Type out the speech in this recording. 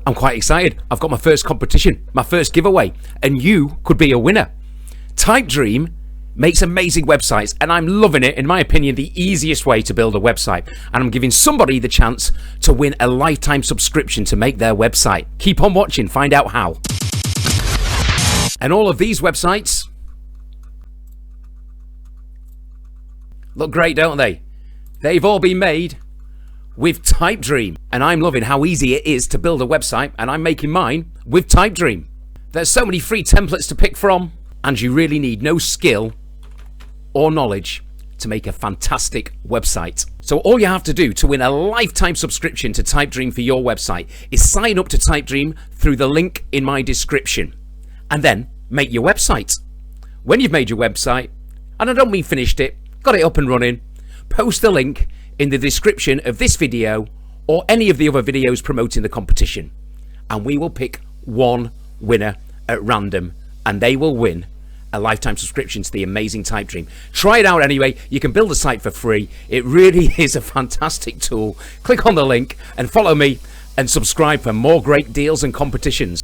I'm quite excited. I've got my first competition, my first giveaway, and you could be a winner. Typedream makes amazing websites, and I'm loving it. In my opinion, the easiest way to build a website, and I'm giving somebody the chance to win a lifetime subscription to make their website. Keep on watching, find out how. And all of these websites look great, don't they? They've all been made with Typedream, and I'm loving how easy it is to build a website, and I'm making mine with Typedream. There's so many free templates to pick from, and you really need no skill or knowledge to make a fantastic website. So all you have to do to win a lifetime subscription to Typedream for your website is sign up to Typedream through the link in my description, and then make your website. When you've made your website, and I don't mean finished it, got it up and running, post the link in the description of this video or any of the other videos promoting the competition, and we will pick one winner at random, and they will win a lifetime subscription to the amazing Typedream. Try it out anyway. You can build a site for free. It really is a fantastic tool. Click on the link and follow me and subscribe for more great deals and competitions.